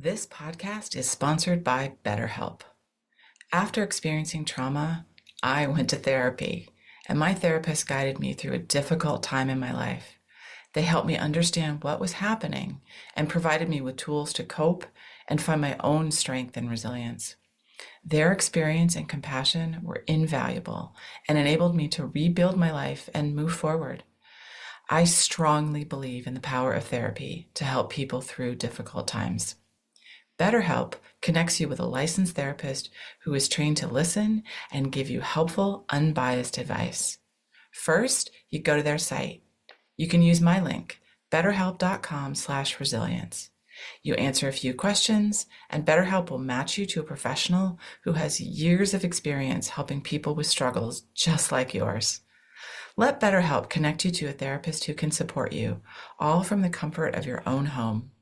This podcast is sponsored by BetterHelp. After experiencing trauma, I went to therapy, and my therapist guided me through a difficult time in my life. They helped me understand what was happening and provided me with tools to cope and find my own strength and resilience. Their experience and compassion were invaluable and enabled me to rebuild my life and move forward. I strongly believe in the power of therapy to help people through difficult times. BetterHelp connects you with a licensed therapist who is trained to listen and give you helpful, unbiased advice. First, you go to their site. You can use my link, betterhelp.com/resilience. You answer a few questions, and BetterHelp will match you to a professional who has years of experience helping people with struggles just like yours. Let BetterHelp connect you to a therapist who can support you, all from the comfort of your own home.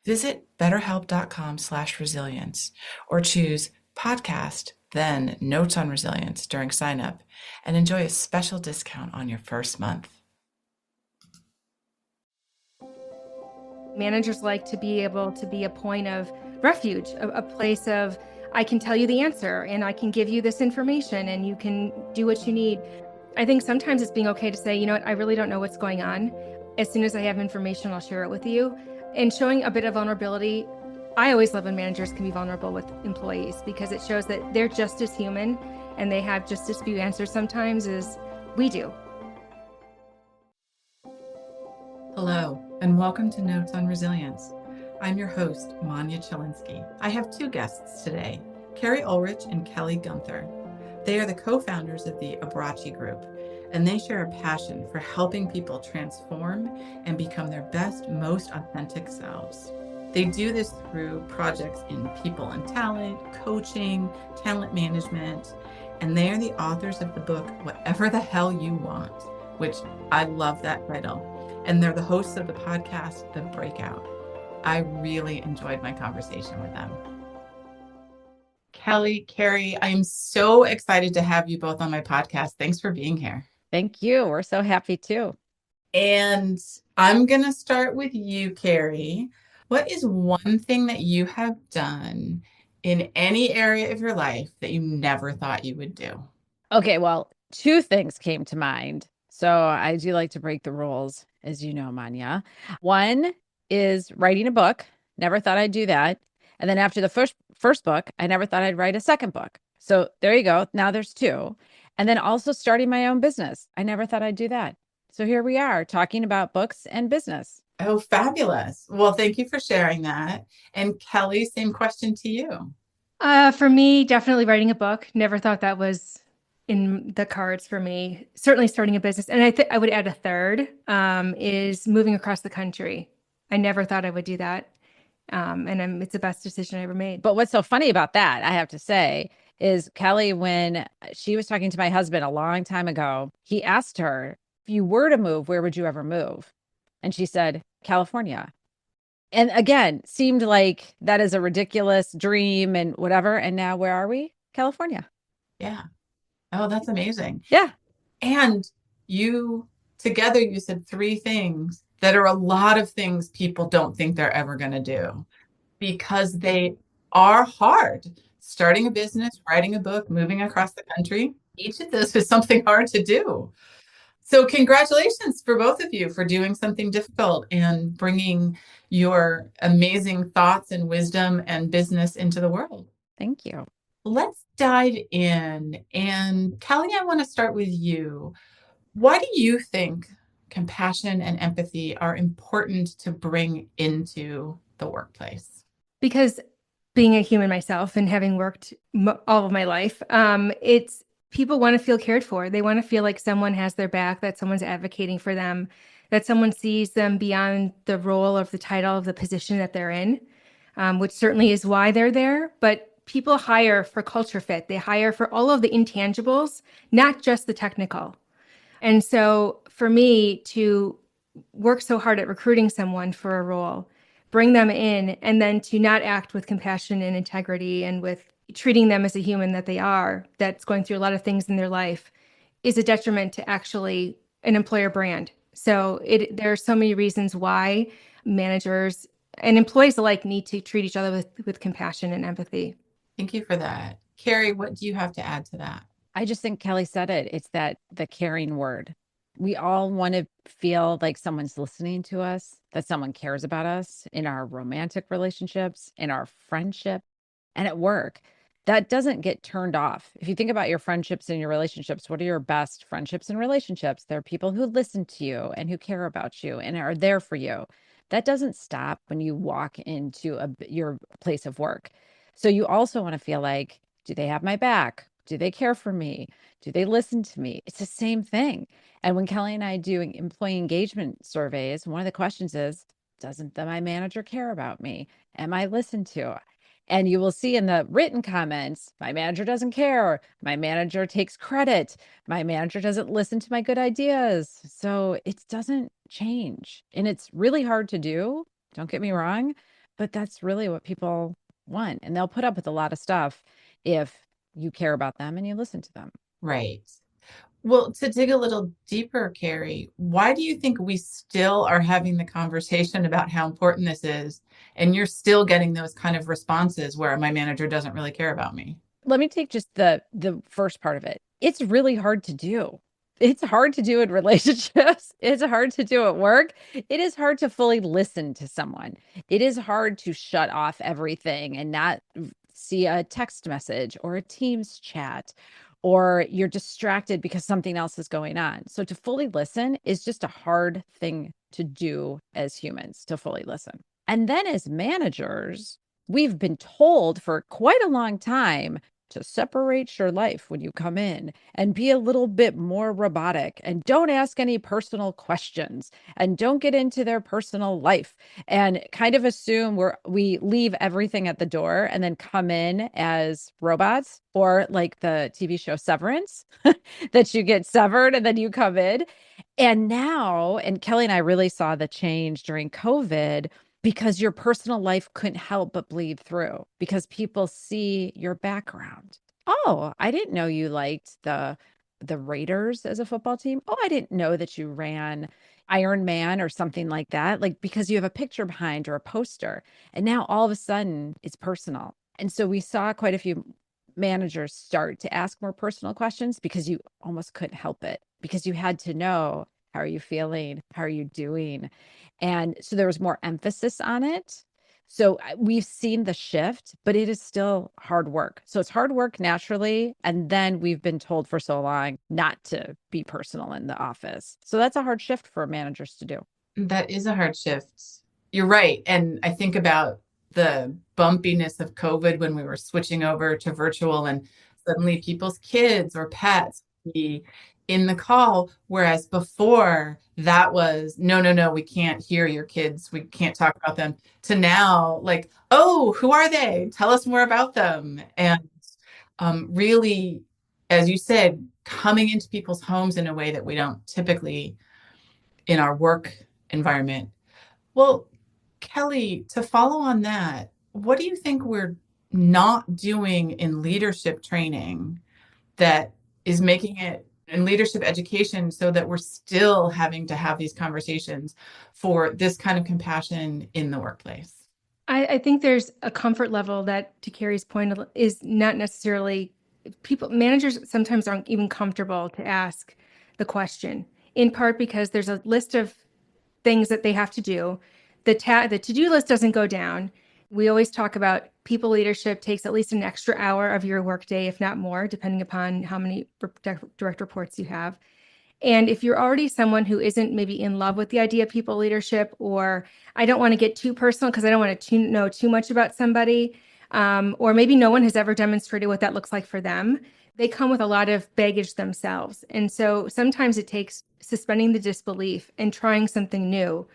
Visit betterhelp.com/resilience or choose podcast, then notes on resilience during sign up and enjoy a special discount on your first month. Managers like to be able to be a point of refuge, a place of, I can tell you the answer and I can give you this information and you can do what you need. I think sometimes it's being okay to say, you know what, I really don't know what's going on. As soon as I have information, I'll share it with you. And showing a bit of vulnerability. I always love when managers can be vulnerable with employees because it shows that they're just as human and they have just as few answers sometimes as we do. Hello, and welcome to Notes on Resilience. I'm your host, Manya Chilinsky. I have two guests today, Keri Ohlrich and Guenther. They are the co-founders of the Abbracci Group, and they share a passion for helping people transform and become their best, most authentic selves. They do this through projects in people and talent, coaching, talent management, and they are the authors of the book, Whatever the Hell You Want, which I love that title. And they're the hosts of the podcast, The Breakout. I really enjoyed my conversation with them. Keri, I am so excited to have you both on my podcast. Thanks for being here. Thank you. We're so happy too. And I'm going to start with you, Keri. What is one thing that you have done in any area of your life that you never thought you would do? Okay, well, two things came to mind. So I do like to break the rules, as you know, Manya. One is writing a book. Never thought I'd do that. And then after the first book, I never thought I'd write a second book. So there you go. Now there's two. And then also starting my own business. I never thought I'd do that. So here we are talking about books and business. Oh, fabulous. Well, thank you for sharing that. And Kelly, same question to you. For me, definitely writing a book. Never thought that was in the cards for me. Certainly starting a business. And I would add a third, is moving across the country. I never thought I would do that. And it's the best decision I ever made. But what's so funny about that, I have to say, is Kelly, when she was talking to my husband a long time ago, he asked her, if you were to move, where would you ever move? And she said, California. And again, seemed like that is a ridiculous dream and whatever. And now where are we? California. Yeah. Oh, that's amazing. Yeah. And you together, you said three things that are a lot of things people don't think they're ever going to do because they are hard. Starting a business, writing a book, moving across the country, each of those is something hard to do. So congratulations for both of you for doing something difficult and bringing your amazing thoughts and wisdom and business into the world. Thank you. Let's dive in. And Kelly, I want to start with you. Why do you think compassion and empathy are important to bring into the workplace? Because being a human myself and having worked all of my life, it's people want to feel cared for. They want to feel like someone has their back, that someone's advocating for them, that someone sees them beyond the role of the title of the position that they're in, which certainly is why they're there. But people hire for culture fit. They hire for all of the intangibles, not just the technical. And so for me to work so hard at recruiting someone for a role, bring them in, and then to not act with compassion and integrity and with treating them as a human that they are, that's going through a lot of things in their life, is a detriment to actually an employer brand. So there are so many reasons why managers and employees alike need to treat each other with compassion and empathy. Thank you for that. Keri, what do you have to add to that? I just think Kelly said it. It's that the caring word. We all want to feel like someone's listening to us, that someone cares about us in our romantic relationships, in our friendship, and at work. That doesn't get turned off. If you think about your friendships and your relationships, what are your best friendships and relationships? They're people who listen to you and who care about you and are there for you. That doesn't stop when you walk into your place of work. So you also want to feel like, do they have my back? Do they care for me? Do they listen to me? It's the same thing. And when Kelly and I do employee engagement surveys, one of the questions is, doesn't my manager care about me? Am I listened to? And you will see in the written comments, my manager doesn't care. My manager takes credit. My manager doesn't listen to my good ideas. So it doesn't change. And it's really hard to do. Don't get me wrong. But that's really what people want. And they'll put up with a lot of stuff if you care about them and you listen to them. Right. Well, to dig a little deeper, Keri, why do you think we still are having the conversation about how important this is, and you're still getting those kind of responses where my manager doesn't really care about me? Let me take just the first part of it. It's really hard to do. It's hard to do in relationships. It's hard to do at work. It is hard to fully listen to someone. It is hard to shut off everything and not see a text message or a Teams chat, or you're distracted because something else is going on. So to fully listen is just a hard thing to do as humans, to fully listen. And then as managers, we've been told for quite a long time to separate your life when you come in and be a little bit more robotic and don't ask any personal questions and don't get into their personal life and kind of assume we leave everything at the door and then come in as robots, or like the TV show Severance that you get severed and then you come in. And now, and Kelly and I really saw the change during COVID, because your personal life couldn't help but bleed through because people see your background. Oh, I didn't know you liked the Raiders as a football team. Oh, I didn't know that you ran Iron Man or something like that. Like, because you have a picture behind or a poster. And now all of a sudden it's personal. And so we saw quite a few managers start to ask more personal questions because you almost couldn't help it, because you had to know, how are you feeling? How are you doing? And so there was more emphasis on it. So we've seen the shift, but it is still hard work. So it's hard work naturally. And then we've been told for so long not to be personal in the office. So that's a hard shift for managers to do. That is a hard shift. You're right. And I think about the bumpiness of COVID when we were switching over to virtual, and suddenly people's kids or pets be in the call, whereas before that was no, we can't hear your kids, we can't talk about them, to now like, oh, who are they, tell us more about them. And really, as you said, coming into people's homes in a way that we don't typically in our work environment. Well, Kelly, to follow on that, what do you think we're not doing in leadership training that is making it in leadership education so that we're still having to have these conversations for this kind of compassion in the workplace? I think there's a comfort level that, to Keri's point, is not necessarily managers sometimes aren't even comfortable to ask the question, in part because there's a list of things that they have to do. The to-do list doesn't go down. We always talk about people leadership takes at least an extra hour of your workday, if not more, depending upon how many direct reports you have. And if you're already someone who isn't maybe in love with the idea of people leadership, or I don't want to get too personal because I don't want to know too much about somebody, or maybe no one has ever demonstrated what that looks like for them, they come with a lot of baggage themselves. And so sometimes it takes suspending the disbelief and trying something new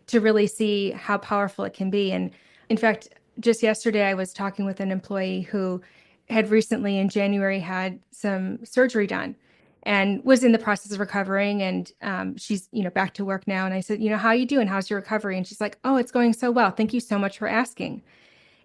to really see how powerful it can be. And in fact, just yesterday, I was talking with an employee who had recently in January had some surgery done and was in the process of recovering. And she's, back to work now. And I said, how are you doing? How's your recovery? And she's like, oh, it's going so well. Thank you so much for asking.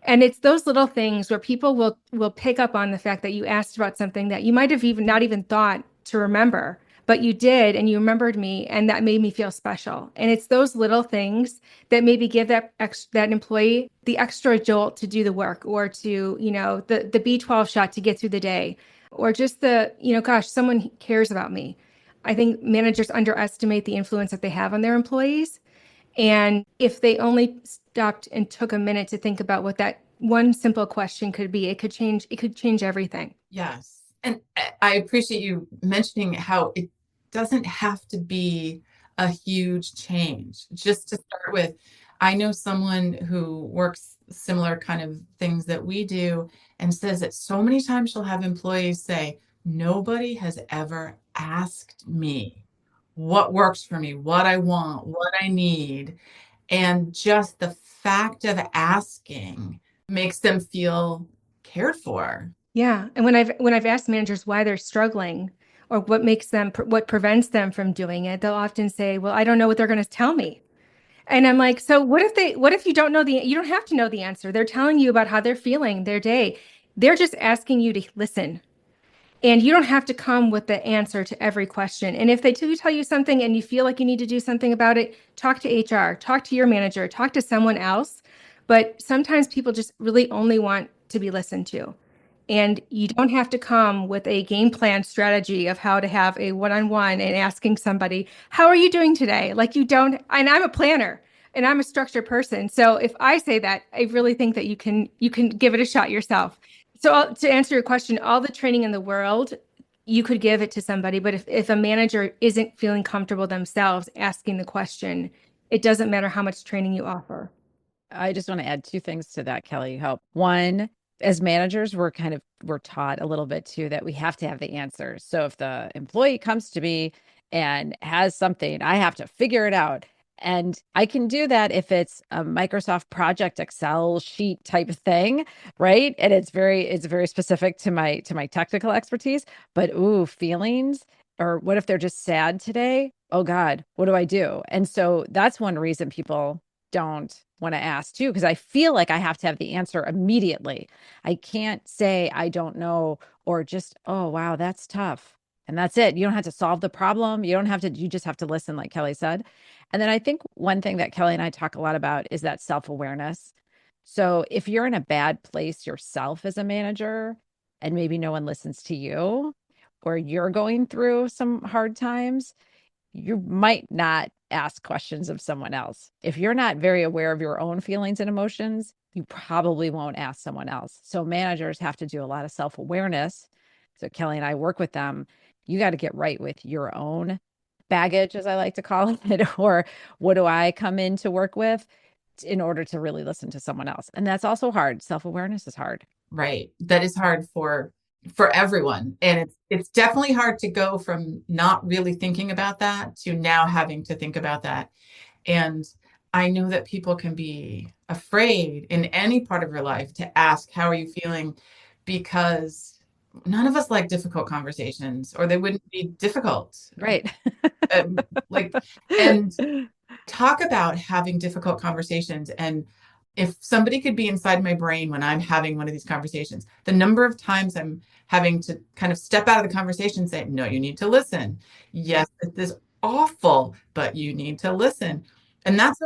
And it's those little things where people will pick up on the fact that you asked about something that you might have even not even thought to remember, but you did, and you remembered me, and that made me feel special. And it's those little things that maybe give that employee the extra jolt to do the work, or to, the B12 shot to get through the day, or just gosh, someone cares about me. I think managers underestimate the influence that they have on their employees. And if they only stopped and took a minute to think about what that one simple question could be, it could change everything. Yes. And I appreciate you mentioning how it doesn't have to be a huge change. Just to start with, I know someone who works similar kind of things that we do and says that so many times she'll have employees say, nobody has ever asked me what works for me, what I want, what I need. And just the fact of asking makes them feel cared for. Yeah. And when I've asked managers why they're struggling, or what prevents them from doing it, they'll often say, well, I don't know what they're going to tell me. And I'm like, so what if you don't know you don't have to know the answer. They're telling you about how they're feeling their day. They're just asking you to listen. And you don't have to come with the answer to every question. And if they do tell you something and you feel like you need to do something about it, talk to HR, talk to your manager, talk to someone else. But sometimes people just really only want to be listened to. And you don't have to come with a game plan strategy of how to have a one-on-one and asking somebody, how are you doing today? Like, you don't, and I'm a planner and I'm a structured person. So if I say that, I really think that you can give it a shot yourself. So to answer your question, all the training in the world, you could give it to somebody, but if a manager isn't feeling comfortable themselves asking the question, it doesn't matter how much training you offer. I just want to add two things to that, Kelly. Help. One, as managers, we're taught a little bit too that we have to have the answers. So if the employee comes to me and has something, I have to figure it out. And I can do that if it's a Microsoft Project Excel sheet type of thing, right? And it's very specific to my technical expertise. But feelings, or what if they're just sad today? Oh God, what do I do? And so that's one reason people don't want to ask too, because I feel like I have to have the answer immediately. I can't say I don't know, or just, oh wow, that's tough. And that's it. You don't have to solve the problem. You just have to listen, like Kelly said. And then I think one thing that Kelly and I talk a lot about is that self-awareness. So if you're in a bad place yourself as a manager, and maybe no one listens to you, or you're going through some hard times, you might not ask questions of someone else. If you're not very aware of your own feelings and emotions, you probably won't ask someone else. So managers have to do a lot of self-awareness. So Kelly and I work with them. You got to get right with your own baggage, as I like to call it, or what do I come in to work with, in order to really listen to someone else. And that's also hard. Self-awareness is hard. Right. That is hard for everyone. And it's definitely hard to go from not really thinking about that to now having to think about that. And I know that people can be afraid in any part of your life to ask, how are you feeling? Because none of us like difficult conversations, or they wouldn't be difficult. Right. And talk about having difficult conversations. And if somebody could be inside my brain when I'm having one of these conversations, the number of times I'm having to kind of step out of the conversation and say, no, you need to listen. Yes, this is awful, but you need to listen. And that's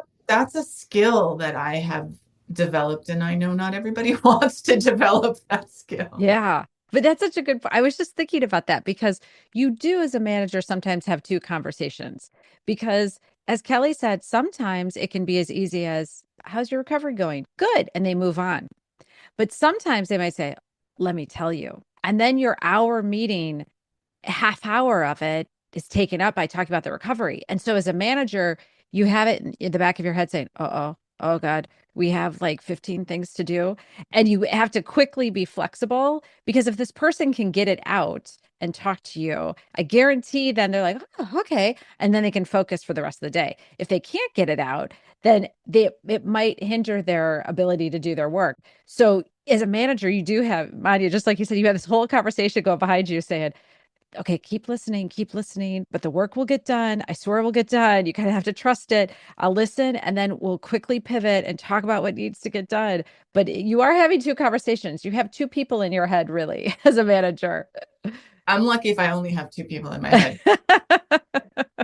a skill that I have developed. And I know not everybody wants to develop that skill. Yeah. But that's such a good I was just thinking about that, because you do, as a manager, sometimes have two conversations. Because as Kelly said, sometimes it can be as easy as, how's your recovery going? Good. And they move on. But sometimes they might say, let me tell you. And then your hour meeting, a half hour of it is taken up by talking about the recovery. And so as a manager, you have it in the back of your head saying, oh God, we have like 15 things to do. And you have to quickly be flexible, because if this person can get it out and talk to you, I guarantee then they're like, oh, okay. And then they can focus for the rest of the day. If they can't get it out, then it might hinder their ability to do their work. So as a manager, you do have, Manya, just like you said, you have this whole conversation going behind you saying, okay, keep listening, but the work will get done. I swear it will get done. You kind of have to trust it. I'll listen, and then we'll quickly pivot and talk about what needs to get done. But you are having two conversations. You have two people in your head, really, as a manager. I'm lucky if I only have two people in my head.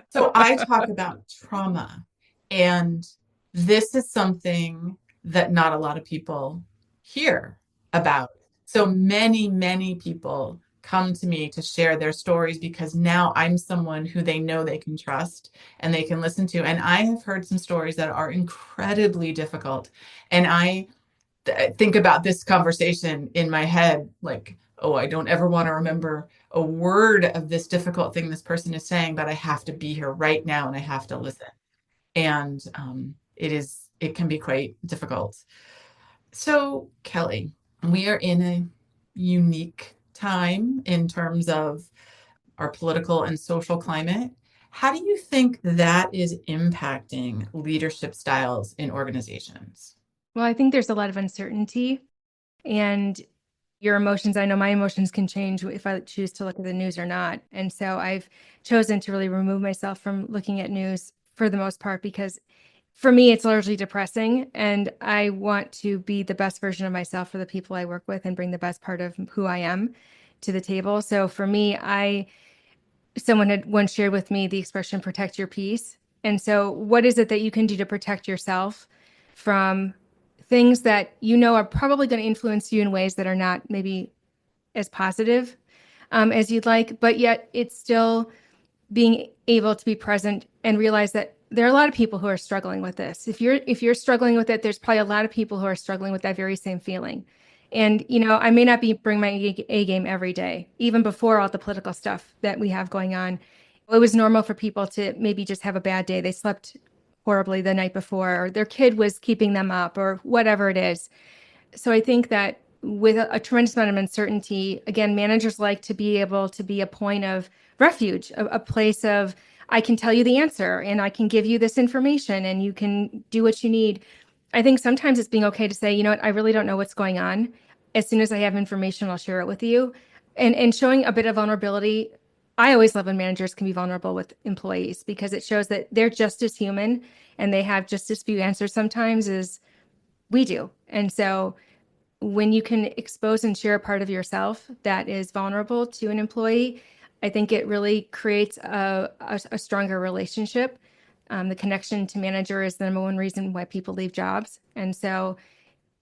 So I talk about trauma, and this is something that not a lot of people hear about. So many people come to me to share their stories because now I'm someone who they know they can trust and they can listen to. And I have heard some stories that are incredibly difficult. And I think about this conversation in my head like, oh, I don't ever want to remember a word of this difficult thing this person is saying, but I have to be here right now and I have to listen. And it can be quite difficult. So, Kelly, we are in a unique time in terms of our political and social climate. How do you think that is impacting leadership styles in organizations? Well, I think there's a lot of uncertainty, and your emotions, I know my emotions can change if I choose to look at the news or not. And so I've chosen to really remove myself from looking at news for the most part, because for me, it's largely depressing. And I want to be the best version of myself for the people I work with and bring the best part of who I am to the table. So for me, someone had once shared with me the expression protect your peace. And so what is it that you can do to protect yourself from things that you know are probably going to influence you in ways that are not maybe as positive as you'd like, but yet it's still being able to be present and realize that there are a lot of people who are struggling with this. If you're struggling with it, there's probably a lot of people who are struggling with that very same feeling. And I may not be bring my A game every day, even before all the political stuff that we have going on. It was normal for people to maybe just have a bad day. They slept horribly the night before, or their kid was keeping them up, or whatever it is. So I think that with a tremendous amount of uncertainty, again, managers like to be able to be a point of refuge, a place of, I can tell you the answer and I can give you this information and you can do what you need. I think sometimes it's being okay to say, you know what, I really don't know what's going on. As soon as I have information, I'll share it with you. And showing a bit of vulnerability. I always love when managers can be vulnerable with employees, because it shows that they're just as human and they have just as few answers sometimes as we do. And so when you can expose and share a part of yourself that is vulnerable to an employee, I think it really creates a stronger relationship. The connection to manager is the number one reason why people leave jobs. And so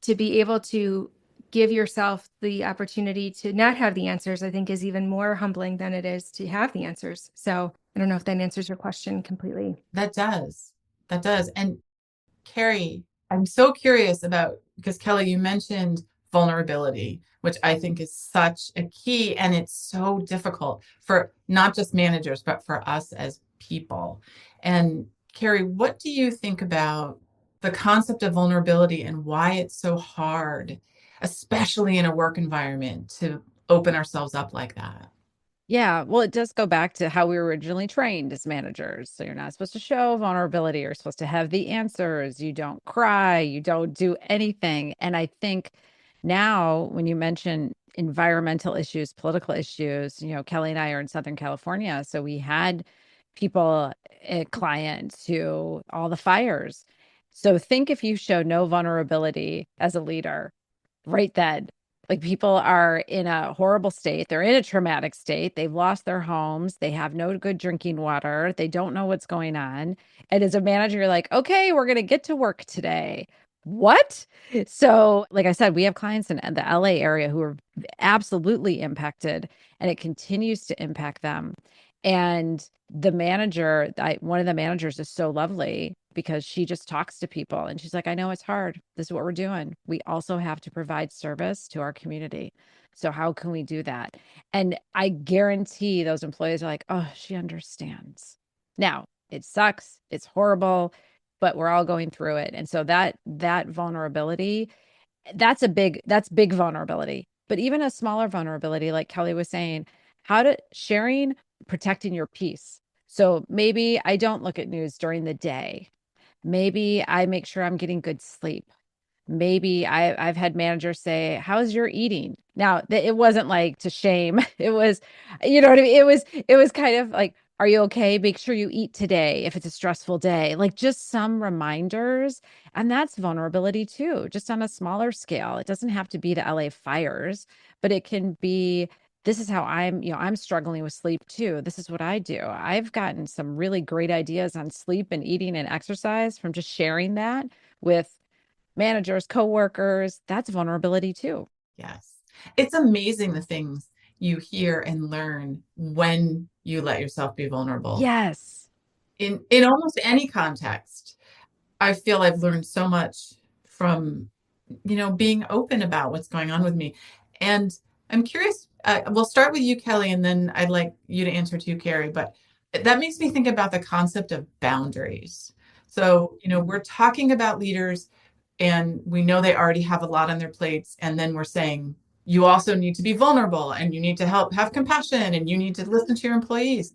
to be able to give yourself the opportunity to not have the answers, I think is even more humbling than it is to have the answers. So I don't know if that answers your question completely. That does. That does. And Keri, I'm so curious about, because Kelly, you mentioned vulnerability, which I think is such a key, and it's so difficult for not just managers, but for us as people. And Keri, what do you think about the concept of vulnerability and why it's so hard, especially in a work environment, to open ourselves up like that? Yeah, well, it does go back to how we were originally trained as managers. So you're not supposed to show vulnerability. You're supposed to have the answers. You don't cry. You don't do anything. And I think now, when you mention environmental issues, political issues, Kelly and I are in Southern California. So we had people, clients who all the fires. So think if you show no vulnerability as a leader, right then. Like, people are in a horrible state. They're in a traumatic state. They've lost their homes. They have no good drinking water. They don't know what's going on. And as a manager, you're like, okay, we're going to get to work today. What? So, like I said, we have clients in the LA area who are absolutely impacted, and it continues to impact them. And the manager, one of the managers is so lovely because she just talks to people and she's like, I know it's hard. This is what we're doing. We also have to provide service to our community. So how can we do that? And I guarantee those employees are like, oh, she understands. Now, it sucks. It's horrible, but we're all going through it. And so that vulnerability, that's big vulnerability. But even a smaller vulnerability, like Kelly was saying, sharing, protecting your peace. So maybe I don't look at news during the day. Maybe I make sure I'm getting good sleep. Maybe I've had managers say, how's your eating? Now, it wasn't like to shame. It was, you know what I mean? It was kind of like, are you okay? Make sure you eat today if it's a stressful day. Like, just some reminders. And that's vulnerability too, just on a smaller scale. It doesn't have to be the LA fires, but it can be this is how I'm struggling with sleep too. This is what I do. I've gotten some really great ideas on sleep and eating and exercise from just sharing that with managers, coworkers. That's vulnerability too. Yes. It's amazing the things you hear and learn when you let yourself be vulnerable. Yes. In almost any context, I feel I've learned so much from, being open about what's going on with me. And I'm curious, we'll start with you, Kelly, and then I'd like you to answer too, Keri, but that makes me think about the concept of boundaries. So, we're talking about leaders and we know they already have a lot on their plates. And then we're saying, you also need to be vulnerable and you need to have compassion and you need to listen to your employees.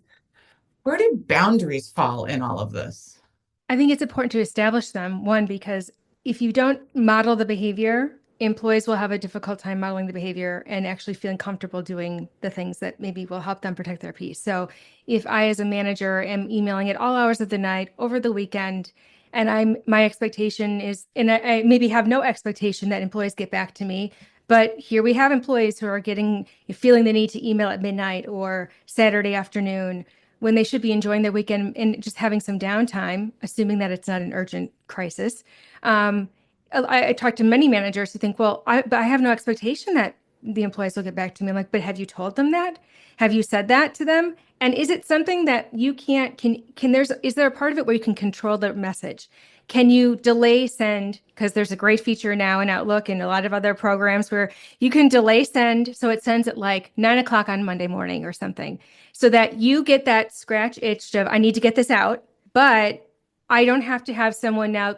Where do boundaries fall in all of this? I think it's important to establish them. One, because if you don't model the behavior, employees will have a difficult time modeling the behavior and actually feeling comfortable doing the things that maybe will help them protect their peace. So if I, as a manager, am emailing at all hours of the night over the weekend, and my expectation is, and I maybe have no expectation that employees get back to me, but here we have employees who are feeling the need to email at midnight or Saturday afternoon when they should be enjoying their weekend and just having some downtime, assuming that it's not an urgent crisis. I talked to many managers who think, well, but I have no expectation that the employees will get back to me. I'm like, but have you told them that? Have you said that to them? And is it something that you is there a part of it where you can control the message? Can you delay send? Because there's a great feature now in Outlook and a lot of other programs where you can delay send. So it sends at like 9 o'clock on Monday morning or something, so that you get that scratch itch of, I need to get this out, but I don't have to have someone now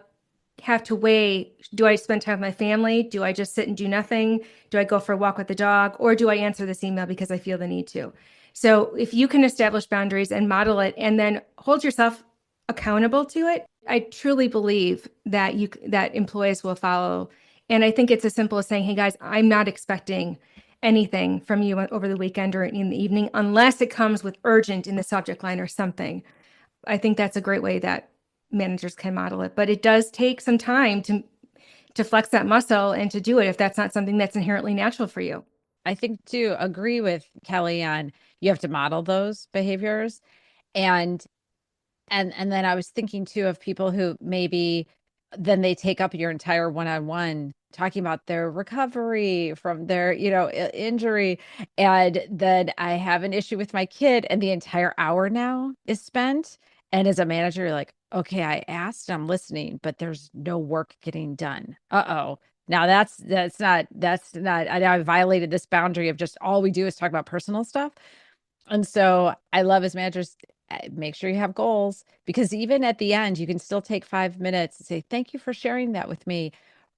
have to weigh, do I spend time with my family? Do I just sit and do nothing? Do I go for a walk with the dog? Or do I answer this email because I feel the need to? So if you can establish boundaries and model it and then hold yourself accountable to it, I truly believe that that employees will follow. And I think it's as simple as saying, hey guys, I'm not expecting anything from you over the weekend or in the evening unless it comes with urgent in the subject line or something. I think that's a great way that managers can model it, but it does take some time to flex that muscle and to do it if that's not something that's inherently natural for you. I think too, agree with Kelly on you have to model those behaviors. And and then I was thinking too of people who maybe then they take up your entire one-on-one talking about their recovery from their, injury. And then I have an issue with my kid and the entire hour now is spent. And as a manager, you're like, okay, I asked, I'm listening, but there's no work getting done. Uh-oh. Now I violated this boundary of just all we do is talk about personal stuff. And so I love as managers, make sure you have goals, because even at the end, you can still take 5 minutes and say, thank you for sharing that with me.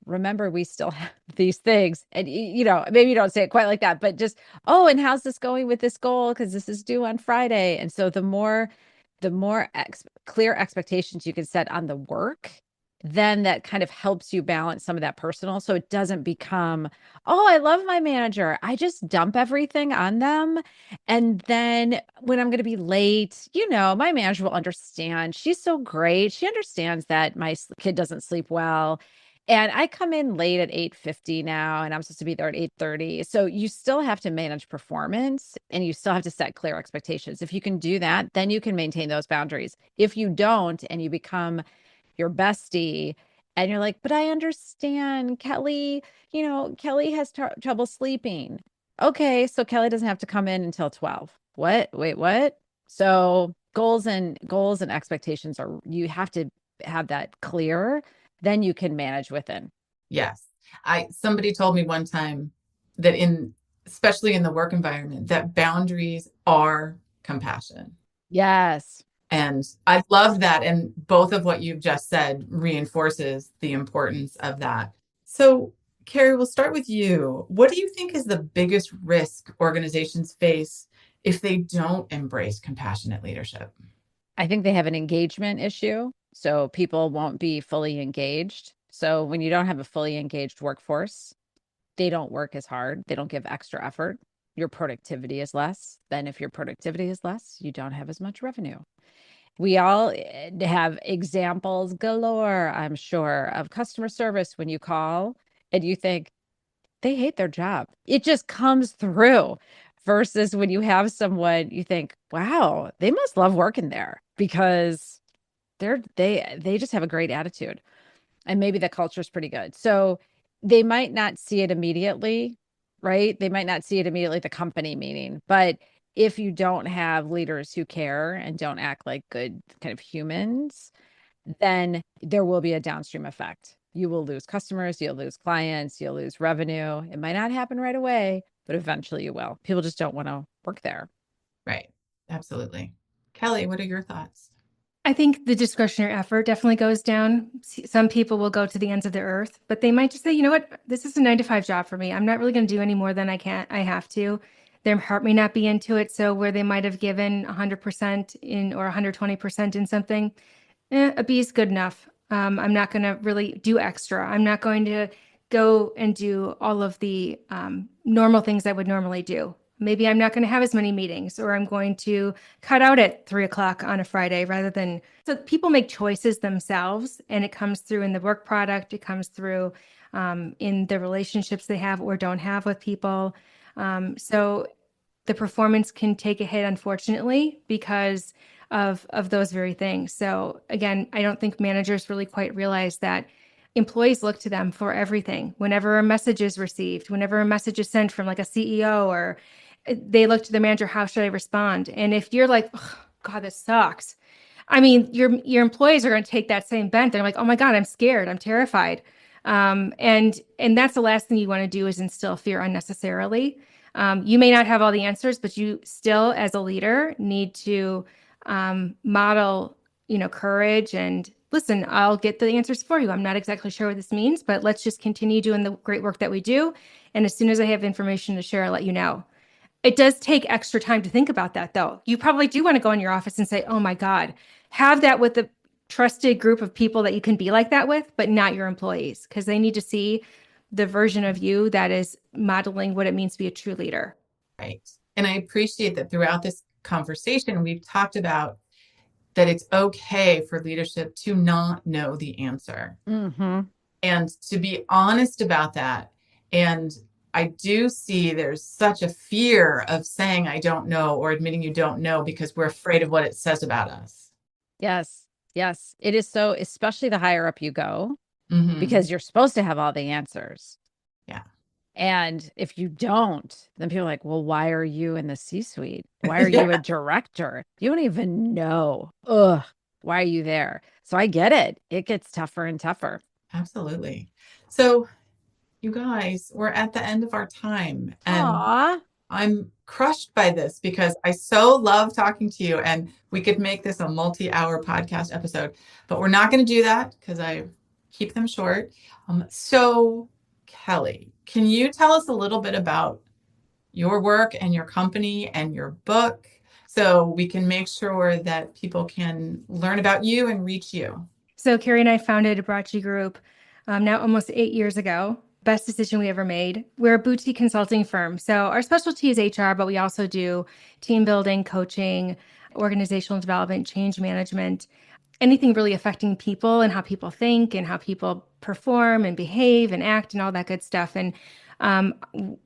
Remember, we still have these things. And, maybe you don't say it quite like that, but just, oh, and how's this going with this goal? Because this is due on Friday. And so the more clear expectations you can set on the work, then that kind of helps you balance some of that personal. So it doesn't become, oh, I love my manager, I just dump everything on them. And then when I'm going to be late, my manager will understand. She's so great. She understands that my kid doesn't sleep well. And I come in late at 8:50 now, and I'm supposed to be there at 8:30. So you still have to manage performance and you still have to set clear expectations. If you can do that, then you can maintain those boundaries. If you don't, and you become your bestie and you're like, but I understand Kelly, Kelly has trouble sleeping. Okay. So Kelly doesn't have to come in until 12. What? Wait, what? So goals and expectations you have to have that clear, then you can manage within. Yes. Somebody told me one time that especially in the work environment, that boundaries are compassion. Yes. And I love that. And both of what you've just said reinforces the importance of that. So, Keri, we'll start with you. What do you think is the biggest risk organizations face if they don't embrace compassionate leadership? I think they have an engagement issue. So people won't be fully engaged. So when you don't have a fully engaged workforce, they don't work as hard. They don't give extra effort. Your productivity is less. Then if your productivity is less, you don't have as much revenue. We all have examples galore, I'm sure, of customer service when you call and you think they hate their job. It just comes through. versus when you have someone you think, wow, they must love working there because they just have a great attitude and maybe the culture is pretty good. So they might not see it immediately, right? They might not see it immediately, the company meaning, but if you don't have leaders who care and don't act like good kind of humans, then there will be a downstream effect. You will lose customers, you'll lose clients, you'll lose revenue. It might not happen right away, but eventually you will. People just don't want to work there. Right. Absolutely. Kelly, what are your thoughts? I think the discretionary effort definitely goes down. Some people will go to the ends of the earth, but they might just say, you know what, this is a 9 to 5 job for me. I'm not really going to do any more than I have to. Their heart may not be into it. So where they might have given 100% in or 120% in something, a B is good enough. I'm not going to really do extra. I'm not going to go and do all of the normal things I would normally do. Maybe I'm not going to have as many meetings, or I'm going to cut out at 3 o'clock on a Friday rather than. So people make choices themselves, and it comes through in the work product. It comes through in the relationships they have or don't have with people. So the performance can take a hit, unfortunately, because of those very things. So again, I don't think managers really quite realize that employees look to them for everything. Whenever a message is received, whenever a message is sent from like a CEO, or they look to the manager, how should I respond? And if you're like, oh, God, this sucks. I mean, your employees are going to take that same bent. They're like, oh my God, I'm scared. I'm terrified. And that's the last thing you want to do is instill fear unnecessarily. You may not have all the answers, but you still, as a leader, need to model, courage and listen, I'll get the answers for you. I'm not exactly sure what this means, but let's just continue doing the great work that we do. And as soon as I have information to share, I'll let you know. It does take extra time to think about that, though. You probably do want to go in your office and say, oh my God, have that with a trusted group of people that you can be like that with, but not your employees, because they need to see the version of you that is modeling what it means to be a true leader. Right. And I appreciate that throughout this conversation, we've talked about that it's okay for leadership to not know the answer and to be honest about that. And I do see there's such a fear of saying, I don't know, or admitting you don't know because we're afraid of what it says about us. Yes. Yes. It is so, especially the higher up you go, Mm-hmm. because you're supposed to have all the answers. Yeah. And if you don't, then people are like, well, why are you in the C-suite? Why are you a director? You don't even know. Ugh, why are you there? So I get it. It gets tougher and tougher. Absolutely. So you guys, we're at the end of our time. And Aw. I'm crushed by this because I so love talking to you, and we could make this a multi-hour podcast episode, but we're not going to do that because I keep them short. So Kelly, can you tell us a little bit about your work and your company and your book so we can make sure that people can learn about you and reach you? So Keri and I founded Abbracci Group now almost 8 years ago. Best decision we ever made. We're a boutique consulting firm. So our specialty is HR, but we also do team building, coaching, organizational development, change management, anything really affecting people and how people think and how people perform and behave and act and all that good stuff. And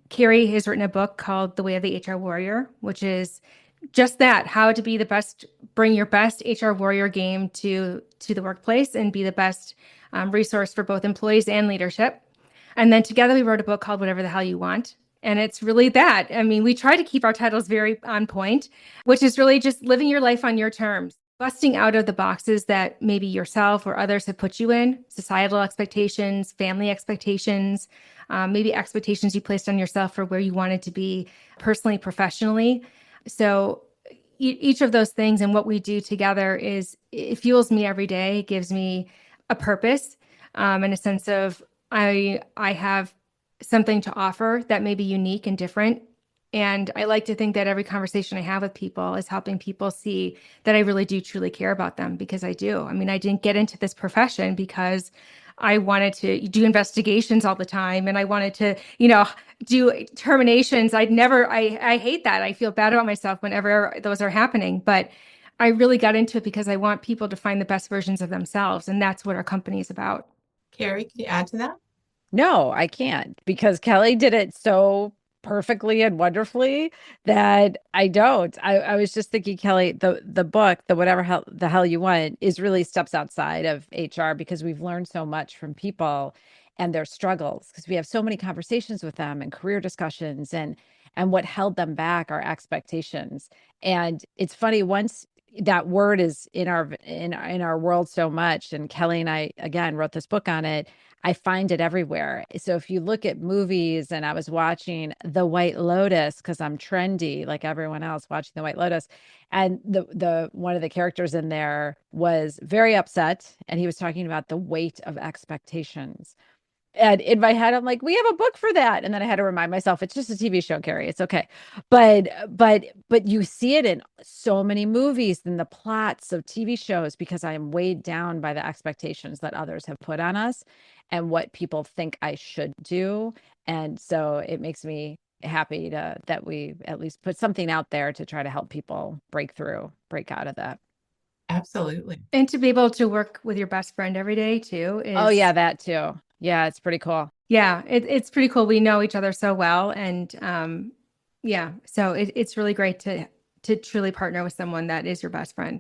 Keri has written a book called The Way of the HR Warrior, which is just that, how to be the best, bring your best HR warrior game to the workplace and be the best resource for both employees and leadership. And then together we wrote a book called Whatever the Hell You Want. And it's really that. I mean, we try to keep our titles very on point, which is really just living your life on your terms, busting out of the boxes that maybe yourself or others have put you in, societal expectations, family expectations, maybe expectations you placed on yourself for where you wanted to be personally, professionally. So each of those things and what we do together it fuels me every day. It gives me a purpose and a sense of I have something to offer that may be unique and different. And I like to think that every conversation I have with people is helping people see that I really do truly care about them, because I do. I mean, I didn't get into this profession because I wanted to do investigations all the time and I wanted to, do terminations. I hate that. I feel bad about myself whenever those are happening, but I really got into it because I want people to find the best versions of themselves. And that's what our company is about. Keri, can you add to that? No, I can't, because Kelly did it so perfectly and wonderfully that I don't. I was just thinking, Kelly, the book, the whatever the hell you want, is really steps outside of HR because we've learned so much from people and their struggles because we have so many conversations with them and career discussions and what held them back are expectations. And it's funny, once that word is in our world so much, and Kelly and I again wrote this book on it, I find it everywhere. So if you look at movies, and I was watching The White Lotus because I'm trendy like everyone else watching The White Lotus, and the one of the characters in there was very upset, and he was talking about the weight of expectations. And in my head, I'm like, we have a book for that. And then I had to remind myself, it's just a TV show, Keri. It's okay. But you see it in so many movies and the plots of TV shows because I am weighed down by the expectations that others have put on us and what people think I should do. And so it makes me happy that we at least put something out there to try to help people break out of that. Absolutely. And to be able to work with your best friend every day too is, Oh yeah, that too. Yeah, it's pretty cool. Yeah, it's pretty cool. We know each other so well, and yeah, so it's really great to truly partner with someone that is your best friend.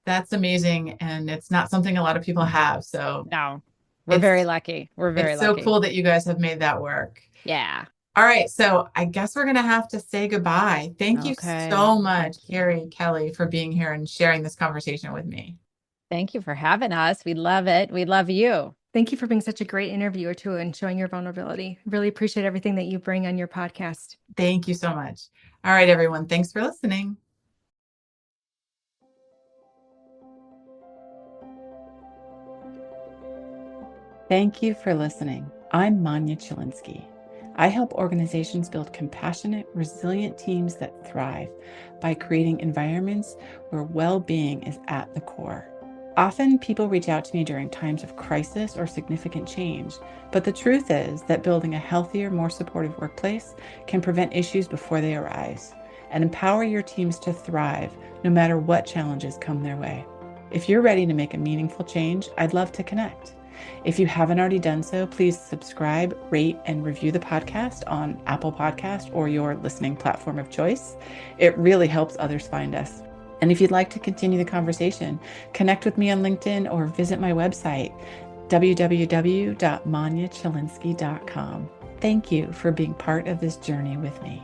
That's amazing. And it's not something a lot of people have. So No, we're very lucky. We're very it's so lucky. cool that you guys have made that work. Yeah. All right. So I guess we're going to have to say goodbye. Thank you so much, Keri, Kelly, for being here and sharing this conversation with me. Thank you for having us. We love it. We love you. Thank you for being such a great interviewer too and showing your vulnerability. Really appreciate everything that you bring on your podcast. Thank you so much. All right, everyone. Thanks for listening. Thank you for listening. I'm Manya Chilinsky. I help organizations build compassionate, resilient teams that thrive by creating environments where well-being is at the core. Often people reach out to me during times of crisis or significant change, but the truth is that building a healthier, more supportive workplace can prevent issues before they arise and empower your teams to thrive no matter what challenges come their way. If you're ready to make a meaningful change, I'd love to connect. If you haven't already done so, please subscribe, rate, and review the podcast on Apple Podcast or your listening platform of choice. It really helps others find us. And if you'd like to continue the conversation, connect with me on LinkedIn or visit my website, www.manyachilinsky.com. Thank you for being part of this journey with me.